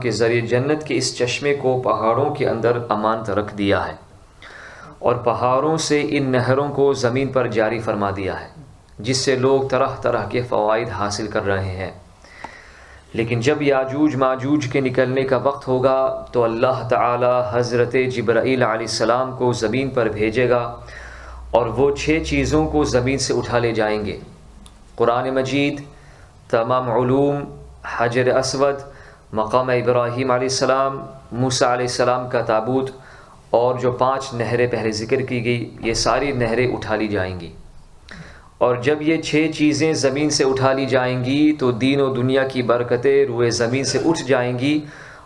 کے ذریعے جنت کے اس چشمے کو پہاڑوں کے اندر امانت رکھ دیا ہے اور پہاڑوں سے ان نہروں کو زمین پر جاری فرما دیا ہے، جس سے لوگ طرح طرح کے فوائد حاصل کر رہے ہیں۔ لیکن جب یاجوج ماجوج کے نکلنے کا وقت ہوگا تو اللہ تعالی حضرت جبرائیل علیہ السلام کو زمین پر بھیجے گا اور وہ 6 چیزوں کو زمین سے اٹھا لے جائیں گے: قرآن مجید، تمام علوم، حجر اسود، مقام ابراہیم علیہ السلام، موسیٰ علیہ السلام کا تابوت، اور جو 5 نہریں پہلے ذکر کی گئی، یہ ساری نہریں اٹھا لی جائیں گی۔ اور جب یہ 6 چیزیں زمین سے اٹھا لی جائیں گی تو دین و دنیا کی برکتیں روئے زمین سے اٹھ جائیں گی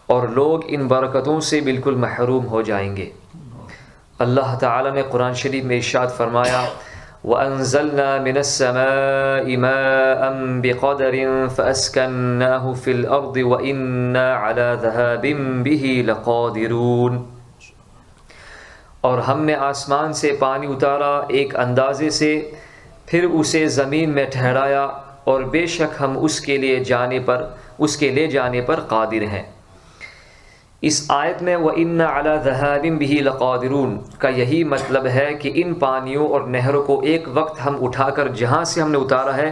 اور لوگ ان برکتوں سے بالکل محروم ہو جائیں گے۔ اللہ تعالیٰ نے قرآن شریف میں ارشاد فرمایا: وَأَنزَلْنَا مِنَ السَّمَاءِ مَاءً بِقَدَرٍ فَأَسْكَنَّاهُ فِي الْأَرْضِ وَإِنَّا عَلَى ذَهَابٍ بِهِ لَقَادِرُونَ۔ اور ہم نے آسمان سے پانی اتارا ایک اندازے سے، پھر اسے زمین میں ٹھہرایا، اور بے شک ہم اس کے لے جانے پر قادر ہیں۔ اس آیت میں وَإِنَّ عَلَى ذَهَابٍ بِهِ لَقَادِرُونَ کا یہی مطلب ہے کہ ان پانیوں اور نہروں کو ایک وقت ہم اٹھا کر جہاں سے ہم نے اتارا ہے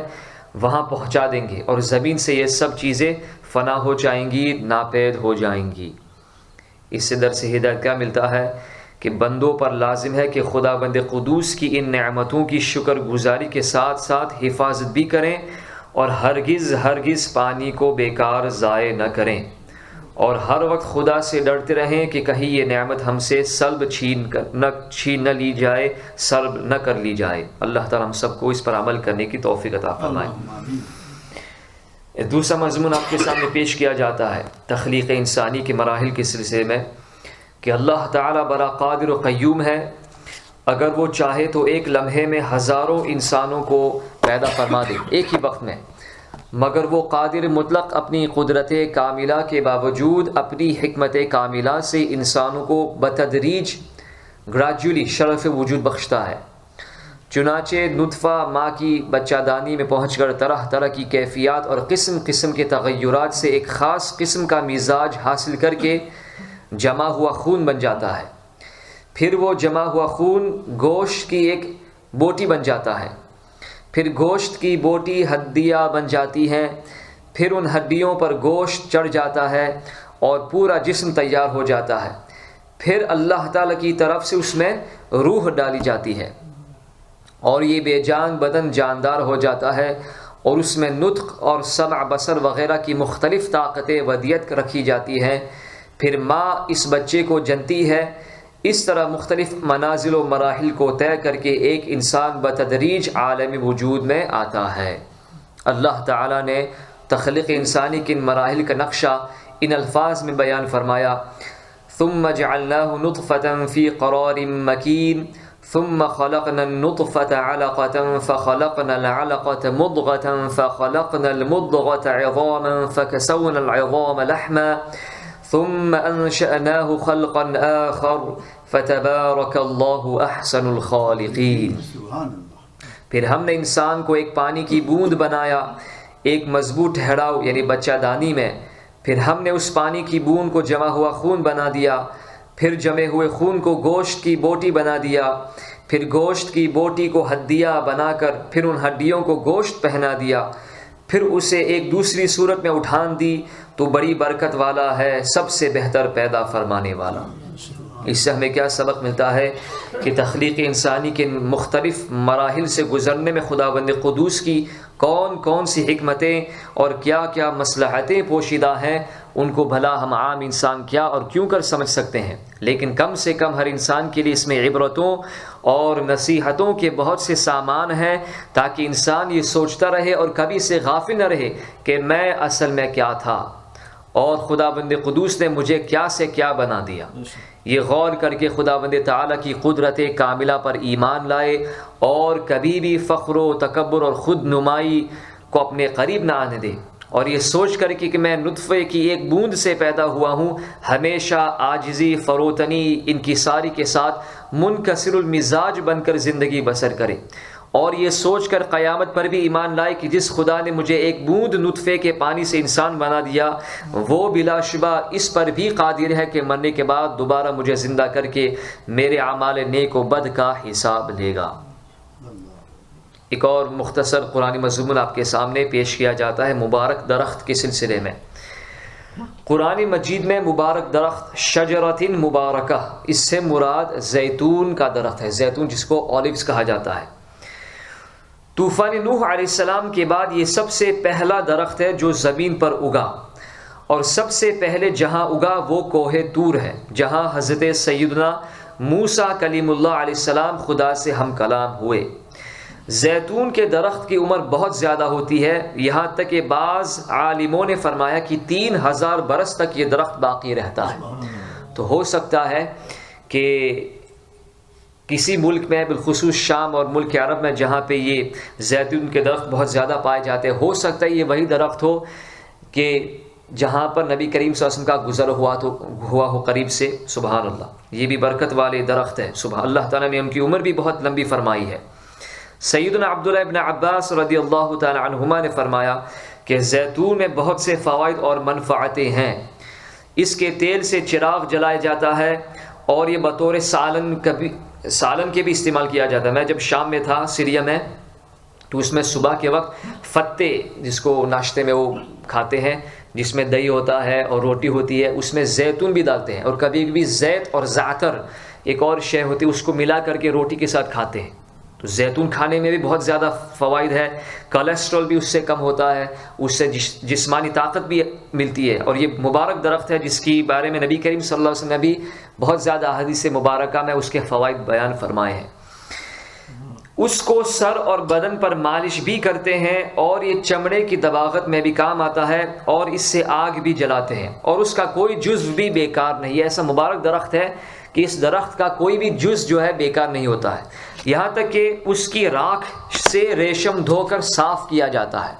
وہاں پہنچا دیں گے، اور زمین سے یہ سب چیزیں فنا ہو جائیں گی، ناپید ہو جائیں گی۔ اس سے درس ہدایت کیا ملتا ہے کہ بندوں پر لازم ہے کہ خدا بند قدوس کی ان نعمتوں کی شکر گزاری کے ساتھ ساتھ حفاظت بھی کریں اور ہرگز پانی کو بیکار ضائع نہ کریں، اور ہر وقت خدا سے ڈرتے رہیں کہ کہیں یہ نعمت ہم سے چھین نہ لی جائے، سلب نہ کر لی جائے۔ اللہ تعالی ہم سب کو اس پر عمل کرنے کی توفیق عطا فرمائے۔ دوسرا مضمون آپ کے سامنے پیش کیا جاتا ہے تخلیق انسانی کے مراحل کے سلسلے میں، کہ اللہ تعالی بڑا قادر و قیوم ہے۔ اگر وہ چاہے تو ایک لمحے میں ہزاروں انسانوں کو پیدا فرما دے ایک ہی وقت میں، مگر وہ قادر مطلق اپنی قدرت کاملہ کے باوجود اپنی حکمت کاملہ سے انسانوں کو بتدریج گریجولی شرف وجود بخشتا ہے۔ چنانچہ نطفہ ماں کی بچہ دانی میں پہنچ کر طرح طرح کی کیفیات اور قسم قسم کے تغیرات سے ایک خاص قسم کا مزاج حاصل کر کے جمع ہوا خون بن جاتا ہے۔ پھر وہ جمع ہوا خون گوشت کی ایک بوٹی بن جاتا ہے، پھر گوشت کی بوٹی ہڈیاں بن جاتی ہیں، پھر ان ہڈیوں پر گوشت چڑھ جاتا ہے اور پورا جسم تیار ہو جاتا ہے۔ پھر اللہ تعالیٰ کی طرف سے اس میں روح ڈالی جاتی ہے اور یہ بے جان بدن جاندار ہو جاتا ہے، اور اس میں نطق اور سمع بصر وغیرہ کی مختلف طاقتیں ودیت رکھی جاتی ہیں۔ پھر ماں اس بچے کو جنتی ہے۔ اس طرح مختلف منازل و مراحل کو طے کر کے ایک انسان بتدریج عالم وجود میں آتا ہے۔ اللہ تعالیٰ نے تخلیق انسانی کے ان مراحل کا نقشہ ان الفاظ میں بیان فرمایا: ثم جعلناه نطفة في قرار مكين ثم خلقنا النطفة علقة فخلقنا العلقة مضغة فخلقنا المضغة عظاما فكسونا العظام لحما ثم انشأناه خلقا آخر فتبارك الله احسن الخالقین۔ پھر ہم نے انسان کو ایک پانی کی بوند بنایا ایک مضبوط ٹھہراؤ یعنی بچہ دانی میں، پھر ہم نے اس پانی کی بوند کو جمع ہوا خون بنا دیا، پھر جمے ہوئے خون کو گوشت کی بوٹی بنا دیا، پھر گوشت کی بوٹی کو ہڈیاں بنا کر پھر ان ہڈیوں کو گوشت پہنا دیا، پھر اسے ایک دوسری صورت میں اٹھان دی تو بڑی برکت والا ہے، سب سے بہتر پیدا فرمانے والا۔ اس سے ہمیں کیا سبق ملتا ہے کہ تخلیق انسانی کے مختلف مراحل سے گزرنے میں خداوند قدوس کی کون کون سی حکمتیں اور کیا کیا مصلحتیں پوشیدہ ہیں، ان کو بھلا ہم عام انسان کیا اور کیوں کر سمجھ سکتے ہیں، لیکن کم سے کم ہر انسان کے لیے اس میں عبرتوں اور نصیحتوں کے بہت سے سامان ہیں، تاکہ انسان یہ سوچتا رہے اور کبھی سے غافل نہ رہے کہ میں اصل میں کیا تھا اور خداوند قدوس نے مجھے کیا سے کیا بنا دیا۔ یہ غور کر کے خداوند تعالیٰ کی قدرت کاملہ پر ایمان لائے اور کبھی بھی فخر و تکبر اور خود نمائی کو اپنے قریب نہ آنے دے، اور یہ سوچ کر کہ میں نطفے کی ایک بوند سے پیدا ہوا ہوں، ہمیشہ عاجزی، فروتنی، انکساری کے ساتھ منکسر المزاج بن کر زندگی بسر کرے اور یہ سوچ کر قیامت پر بھی ایمان لائے کہ جس خدا نے مجھے ایک بوند نطفے کے پانی سے انسان بنا دیا وہ بلا شبہ اس پر بھی قادر ہے کہ مرنے کے بعد دوبارہ مجھے زندہ کر کے میرے اعمال نیک و بد کا حساب لے گا۔ ایک اور مختصر قرآنی مضمون آپ کے سامنے پیش کیا جاتا ہے مبارک درخت کے سلسلے میں۔ قرآن مجید میں مبارک درخت شجرۃ مبارکہ، اس سے مراد زیتون کا درخت ہے، زیتون جس کو اولیوز کہا جاتا ہے۔ طوفان نوح علیہ السلام کے بعد یہ سب سے پہلا درخت ہے جو زمین پر اگا، اور سب سے پہلے جہاں اگا وہ کوہ طور ہے جہاں حضرت سیدنا موسیٰ کلیم اللہ علیہ السلام خدا سے ہم کلام ہوئے۔ زیتون کے درخت کی عمر بہت زیادہ ہوتی ہے، یہاں تک کہ بعض عالموں نے فرمایا کہ 3000 برس تک یہ درخت باقی رہتا ہے۔ تو ہو سکتا ہے کہ کسی ملک میں بالخصوص شام اور ملک عرب میں جہاں پہ یہ زیتون کے درخت بہت زیادہ پائے جاتے ہیں، ہو سکتا ہے یہ وہی درخت ہو کہ جہاں پر نبی کریم صلی اللہ علیہ وسلم کا گزر ہوا ہو قریب سے۔ سبحان اللہ، یہ بھی برکت والے درخت ہے۔ سبحان اللہ، تعالیٰ نے ان کی عمر بھی بہت لمبی فرمائی ہے۔ سیدنا عبداللہ ابن عباس رضی اللہ تعالی عنہما نے فرمایا کہ زیتون میں بہت سے فوائد اور منفعتیں ہیں۔ اس کے تیل سے چراغ جلایا جاتا ہے اور یہ بطور سالن کے بھی استعمال کیا جاتا ہے۔ میں جب شام میں تھا سیریا میں تو اس میں صبح کے وقت فتّے جس کو ناشتے میں وہ کھاتے ہیں، جس میں دہی ہوتا ہے اور روٹی ہوتی ہے، اس میں زیتون بھی ڈالتے ہیں، اور کبھی کبھی زیت اور زعتر ایک اور شے ہوتی ہے اس کو ملا کر کے روٹی کے ساتھ کھاتے ہیں۔ تو زیتون کھانے میں بھی بہت زیادہ فوائد ہے، کولیسٹرول بھی اس سے کم ہوتا ہے، اس سے جسمانی طاقت بھی ملتی ہے، اور یہ مبارک درخت ہے جس کی بارے میں نبی کریم صلی اللہ علیہ وسلم نے بھی بہت زیادہ احادیث مبارکہ میں اس کے فوائد بیان فرمائے ہیں۔ اس کو سر اور بدن پر مالش بھی کرتے ہیں، اور یہ چمڑے کی دباغت میں بھی کام آتا ہے، اور اس سے آگ بھی جلاتے ہیں، اور اس کا کوئی جزو بھی بیکار نہیں ہے۔ ایسا مبارک درخت ہے کہ اس درخت کا کوئی بھی جز جو ہے بیکار نہیں ہوتا ہے، یہاں تک کہ اس کی راکھ سے ریشم دھو کر صاف کیا جاتا ہے۔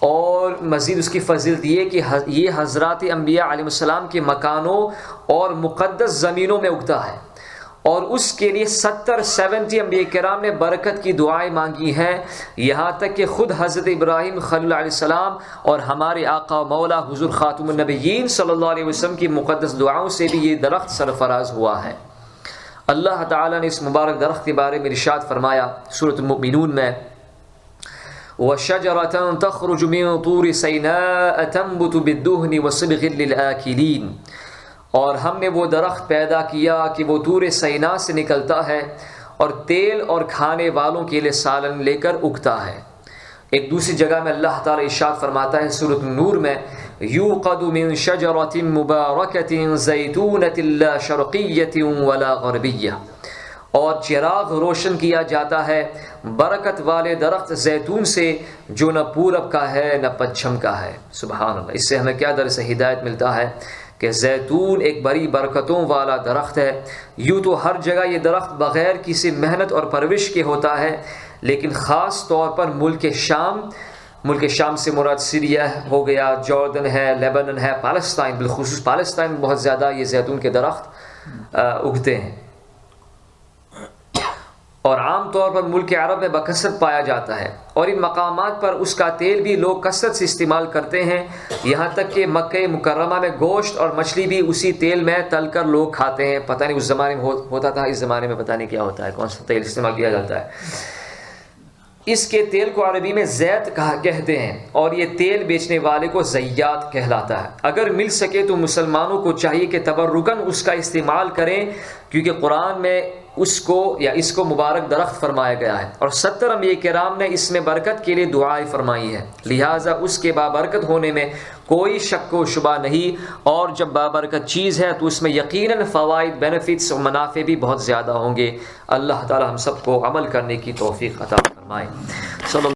اور مزید اس کی فضیلت یہ کہ یہ حضرات انبیاء علیہ السلام کے مکانوں اور مقدس زمینوں میں اگتا ہے، اور اس کے لیے 70 انبیاء کرام نے برکت کی دعائیں مانگی ہیں، یہاں تک کہ خود حضرت ابراہیم خلیل اللہ علیہ السلام اور ہمارے آقا و مولا حضور خاتم النبیین صلی اللہ علیہ وسلم کی مقدس دعاؤں سے بھی یہ درخت سرفراز ہوا ہے۔ اللہ تعالیٰ نے اس مبارک درخت کے بارے میں ارشاد فرمایا سورۃ المؤمنون میں، وَشَجَرَةً تَخْرُجُ مِن طُورِ سَيْنَاءَ تَنبُتُ بِالدُّهْنِ وَصِبْغٍ لِلْآكِلِينَ، اور ہم نے وہ درخت پیدا کیا کہ وہ طور سینا سے نکلتا ہے اور تیل اور کھانے والوں کے لیے سالن لے کر اگتا ہے۔ ایک دوسری جگہ میں اللہ تعالی ارشاد فرماتا ہے سورۃ النور میں، یوقد من شجرۃ مبارکۃ زیتونۃ لا شرقیۃ ولا غربیہ، اور چراغ روشن کیا جاتا ہے برکت والے درخت زیتون سے جو نہ پورب کا ہے نہ پچھم کا ہے۔ سبحان اللہ، اس سے ہمیں کیا درس ہدایت ملتا ہے کہ زیتون ایک بڑی برکتوں والا درخت ہے۔ یوں تو ہر جگہ یہ درخت بغیر کسی محنت اور پرورش کے ہوتا ہے، لیکن خاص طور پر ملک شام سے مراد سیریا ہو گیا، جوردن ہے، لیبنن ہے، پالستائن، بالخصوص پالستائن میں بہت زیادہ یہ زیتون کے درخت اگتے ہیں، اور عام طور پر ملک عرب میں بکثرت پایا جاتا ہے، اور ان مقامات پر اس کا تیل بھی لوگ کثرت سے استعمال کرتے ہیں، یہاں تک کہ مکہ مکرمہ میں گوشت اور مچھلی بھی اسی تیل میں تل کر لوگ کھاتے ہیں۔ پتہ نہیں اس زمانے میں ہوتا تھا، اس زمانے میں پتہ نہیں کیا ہوتا ہے، کون سا تیل استعمال کیا جاتا ہے۔ اس کے تیل کو عربی میں زیت کہتے ہیں، اور یہ تیل بیچنے والے کو زیات کہلاتا ہے۔ اگر مل سکے تو مسلمانوں کو چاہیے کہ تبرکاً اس کا استعمال کریں، کیونکہ قرآن میں اس کو مبارک درخت فرمایا گیا ہے، اور 70 انبیاء کرام نے اس میں برکت کے لیے دعائیں فرمائی ہے، لہٰذا اس کے بابرکت ہونے میں کوئی شک و شبہ نہیں، اور جب بابرکت چیز ہے تو اس میں یقیناً فوائد، بینیفٹس اور منافع بھی بہت زیادہ ہوں گے۔ اللہ تعالی ہم سب کو عمل کرنے کی توفیق عطا فرمائے۔